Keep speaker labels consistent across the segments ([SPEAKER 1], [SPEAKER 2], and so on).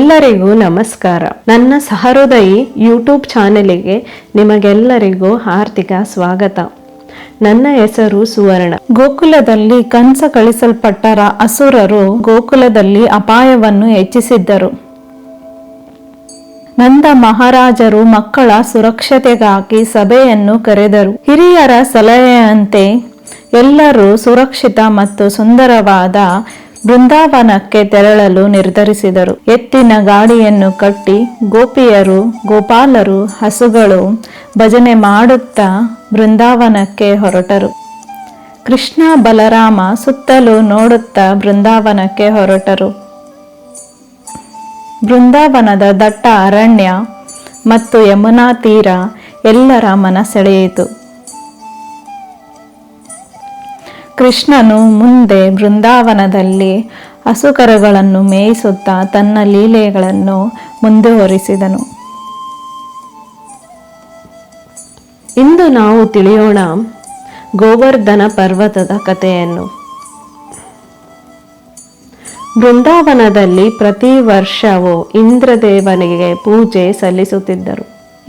[SPEAKER 1] ಎಲ್ಲರಿಗೂ ನಮಸ್ಕಾರ. ನನ್ನ ಸಹೃದಯಿ ಯೂಟ್ಯೂಬ್ ಚಾನೆಲಿಗೆ ನಿಮಗೆಲ್ಲರಿಗೂ ಹಾರ್ದಿಕ ಸ್ವಾಗತ. ನನ್ನ ಹೆಸರು ಸುವರ್ಣ. ಗೋಕುಲದಲ್ಲಿ ಕಂಸ ಕಳಿಸಲ್ಪಟ್ಟ ಅಸುರರು ಗೋಕುಲದಲ್ಲಿ ಅಪಾಯವನ್ನು ಹೆಚ್ಚಿಸಿದ್ದರು. ನಂದ ಮಹಾರಾಜರು ಮಕ್ಕಳ ಸುರಕ್ಷತೆಗಾಗಿ ಸಭೆಯನ್ನು ಕರೆದರು. ಹಿರಿಯರ ಸಲಹೆಯಂತೆ ಎಲ್ಲರೂ ಸುರಕ್ಷಿತ ಮತ್ತು ಸುಂದರವಾದ ಬೃಂದಾವನಕ್ಕೆ ತೆರಳಲು ನಿರ್ಧರಿಸಿದರು. ಎತ್ತಿನ ಗಾಡಿಯನ್ನು ಕಟ್ಟಿ ಗೋಪಿಯರು, ಗೋಪಾಲರು, ಹಸುಗಳು ಭಜನೆ ಮಾಡುತ್ತಾ ಬೃಂದಾವನಕ್ಕೆ ಹೊರಟರು. ಕೃಷ್ಣ ಬಲರಾಮ ಸುತ್ತಲೂ ನೋಡುತ್ತಾ ಬೃಂದಾವನಕ್ಕೆ ಹೊರಟರು. ಬೃಂದಾವನದ ದಟ್ಟ ಅರಣ್ಯ ಮತ್ತು ಯಮುನಾ ತೀರ ಎಲ್ಲರ ಮನಸೆಳೆಯಿತು. ಕೃಷ್ಣನು ಮುಂದೆ ಬೃಂದಾವನದಲ್ಲಿ ಹಸುಕರುಗಳನ್ನು ಮೇಯಿಸುತ್ತಾ ತನ್ನ ಲೀಲೆಗಳನ್ನು ಮುಂದುವರಿಸಿದನು. ಇಂದು ನಾವು ತಿಳಿಯೋಣ ಗೋವರ್ಧನ ಪರ್ವತದ ಕಥೆಯನ್ನು. ಬೃಂದಾವನದಲ್ಲಿ ಪ್ರತಿ ವರ್ಷವೂ ಇಂದ್ರದೇವನಿಗೆ ಪೂಜೆ ಸಲ್ಲಿಸುತ್ತಿದ್ದರು.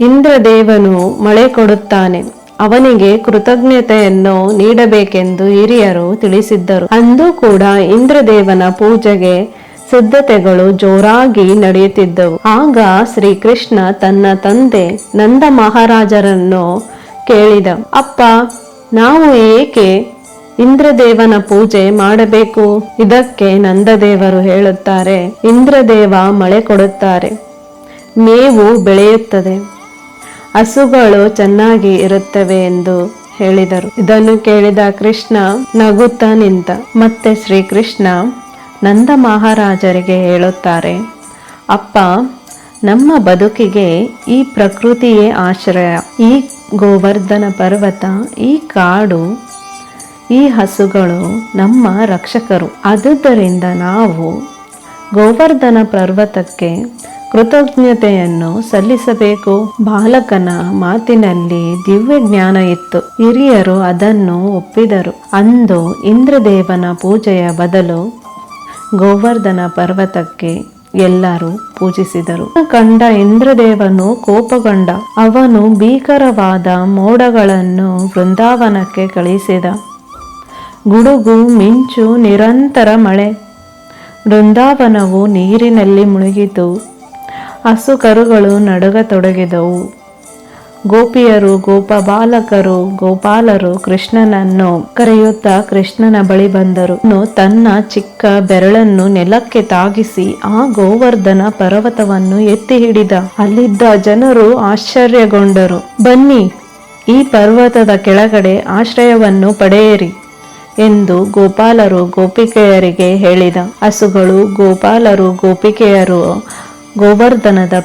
[SPEAKER 1] ಇಂದ್ರದೇವನು ಮಳೆ ಕೊಡುತ್ತಾನೆ, ಅವನಿಗೆ ಕೃತಜ್ಞತೆಯನ್ನು ನೀಡಬೇಕೆಂದು ಹಿರಿಯರು ತಿಳಿಸಿದ್ದರು. ಅಂದು ಕೂಡ ಇಂದ್ರದೇವನ ಪೂಜೆಗೆ ಸಿದ್ಧತೆಗಳು ಜೋರಾಗಿ ನಡೆಯುತ್ತಿದ್ದವು. ಆಗ ಶ್ರೀಕೃಷ್ಣ ತನ್ನ ತಂದೆ ನಂದ ಮಹಾರಾಜರನ್ನು ಕೇಳಿದ, ಅಪ್ಪ, ನಾವು ಏಕೆ ಇಂದ್ರದೇವನ ಪೂಜೆ ಮಾಡಬೇಕು? ಇದಕ್ಕೆ ನಂದದೇವರು ಹೇಳುತ್ತಾರೆ, ಇಂದ್ರದೇವ ಮಳೆ ಕೊಡುತ್ತಾರೆ, ಮೇವು ಬೆಳೆಯುತ್ತದೆ, ಹಸುಗಳು ಚೆನ್ನಾಗಿ ಇರುತ್ತವೆ ಎಂದು ಹೇಳಿದರು. ಇದನ್ನು ಕೇಳಿದ ಕೃಷ್ಣ ನಗುತ್ತಾ ನಿಂತ. ಮತ್ತೆ ಶ್ರೀಕೃಷ್ಣ ನಂದ ಮಹಾರಾಜರಿಗೆ ಹೇಳುತ್ತಾರೆ, ಅಪ್ಪ, ನಮ್ಮ ಬದುಕಿಗೆ ಈ ಪ್ರಕೃತಿಯೇ ಆಶ್ರಯ. ಈ ಗೋವರ್ಧನ ಪರ್ವತ, ಈ ಕಾಡು, ಈ ಹಸುಗಳು ನಮ್ಮ ರಕ್ಷಕರು. ಆದುದರಿಂದ ನಾವು ಗೋವರ್ಧನ ಪರ್ವತಕ್ಕೆ ಕೃತಜ್ಞತೆಯನ್ನು ಸಲ್ಲಿಸಬೇಕು. ಬಾಲಕನ ಮಾತಿನಲ್ಲಿ ದಿವ್ಯ ಜ್ಞಾನ ಇತ್ತು. ಹಿರಿಯರು ಅದನ್ನು ಒಪ್ಪಿದರು. ಅಂದು ಇಂದ್ರದೇವನ ಪೂಜೆಯ ಬದಲು ಗೋವರ್ಧನ ಪರ್ವತಕ್ಕೆ ಎಲ್ಲರೂ ಪೂಜಿಸಿದರು. ಕಂಡ ಇಂದ್ರದೇವನು ಕೋಪಗೊಂಡ. ಅವನು ಭೀಕರವಾದ ಮೋಡಗಳನ್ನು ಬೃಂದಾವನಕ್ಕೆ ಕಳಿಸಿದ. ಗುಡುಗು, ಮಿಂಚು, ನಿರಂತರ ಮಳೆ. ಬೃಂದಾವನವು ನೀರಿನಲ್ಲಿ ಮುಳುಗಿತು. ಹಸು ಕರುಗಳು ನಡುಗತೊಡಗಿದವು. ಗೋಪಿಯರು, ಗೋಪಬಾಲಕರು, ಗೋಪಾಲರು ಕೃಷ್ಣನನ್ನು ಕರೆಯುತ್ತಾ ಕೃಷ್ಣನ ಬಳಿ ಬಂದರು. ತನ್ನ ಚಿಕ್ಕ ಬೆರಳನ್ನು ನೆಲಕ್ಕೆ ತಾಗಿಸಿ ಆ ಗೋವರ್ಧನ ಪರ್ವತವನ್ನು ಎತ್ತಿ ಹಿಡಿದ. ಅಲ್ಲಿದ್ದ ಜನರು ಆಶ್ಚರ್ಯಗೊಂಡರು. ಬನ್ನಿ, ಈ ಪರ್ವತದ ಕೆಳಗಡೆ ಆಶ್ರಯವನ್ನು ಪಡೆಯಿರಿ ಎಂದು ಗೋಪಾಲರು ಗೋಪಿಕೆಯರಿಗೆ ಹೇಳಿದ. ಹಸುಗಳು, ಗೋಪಾಲರು, ಗೋಪಿಕೆಯರು ಗೋವರ್ಧನದ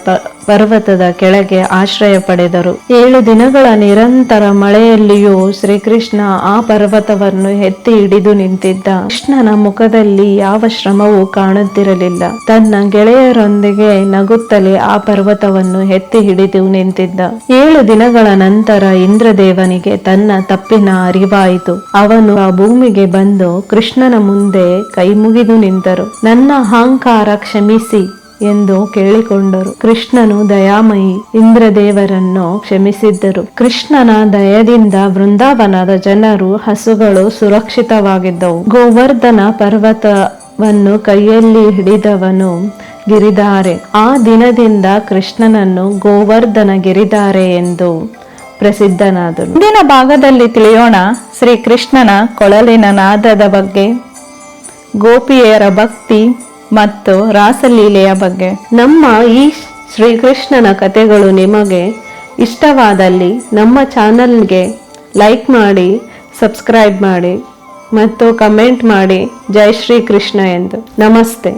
[SPEAKER 1] ಪರ್ವತದ ಕೆಳಗೆ ಆಶ್ರಯ ಪಡೆದರು. 7 ದಿನಗಳ ನಿರಂತರ ಮಳೆಯಲ್ಲಿಯೂ ಶ್ರೀಕೃಷ್ಣ ಆ ಪರ್ವತವನ್ನು ಎತ್ತಿ ಹಿಡಿದು ನಿಂತಿದ್ದ. ಕೃಷ್ಣನ ಮುಖದಲ್ಲಿ ಯಾವ ಶ್ರಮವೂ ಕಾಣುತ್ತಿರಲಿಲ್ಲ. ತನ್ನ ಗೆಳೆಯರೊಂದಿಗೆ ನಗುತ್ತಲೇ ಆ ಪರ್ವತವನ್ನು ಎತ್ತಿ ಹಿಡಿದು ನಿಂತಿದ್ದ. 7 ದಿನಗಳ ನಂತರ ಇಂದ್ರದೇವನಿಗೆ ತನ್ನ ತಪ್ಪಿನ ಅರಿವಾಯಿತು. ಅವನು ಆ ಭೂಮಿಗೆ ಬಂದು ಕೃಷ್ಣನ ಮುಂದೆ ಕೈ ಮುಗಿದು ನಿಂತರು. ನನ್ನ ಅಹಂಕಾರ ಕ್ಷಮಿಸಿ ಎಂದು ಕೇಳಿಕೊಂಡರು. ಕೃಷ್ಣನು ದಯಾಮಯಿ ಇಂದ್ರದೇವರನ್ನು ಕ್ಷಮಿಸಿದ್ದರು. ಕೃಷ್ಣನ ದಯದಿಂದ ಬೃಂದಾವನದ ಜನರು, ಹಸುಗಳು ಸುರಕ್ಷಿತವಾಗಿದ್ದವು. ಗೋವರ್ಧನ ಪರ್ವತವನ್ನು ಕೈಯಲ್ಲಿ ಹಿಡಿದವನು ಗಿರಿಧಾರೆ. ಆ ದಿನದಿಂದ ಕೃಷ್ಣನನ್ನು ಗೋವರ್ಧನ ಗಿರಿಧಾರೆ ಎಂದು ಪ್ರಸಿದ್ಧನಾದನು. ಮುಂದಿನ ಭಾಗದಲ್ಲಿ ತಿಳಿಯೋಣ ಶ್ರೀಕೃಷ್ಣನ ಕೊಳಲಿನ ನಾದದ ಬಗ್ಗೆ, ಗೋಪಿಯರ ಭಕ್ತಿ ಮತ್ತು ರಾಸಲೀಲೆಯ ಬಗ್ಗೆ. ನಮ್ಮ ಈ ಶ್ರೀಕೃಷ್ಣನ ಕಥೆಗಳು ನಿಮಗೆ ಇಷ್ಟವಾದಲ್ಲಿ ನಮ್ಮ ಚಾನಲ್ಗೆ ಲೈಕ್ ಮಾಡಿ, ಸಬ್ಸ್ಕ್ರೈಬ್ ಮಾಡಿ ಮತ್ತು ಕಮೆಂಟ್ ಮಾಡಿ ಜೈ ಶ್ರೀಕೃಷ್ಣ ಎಂದು. ನಮಸ್ತೆ.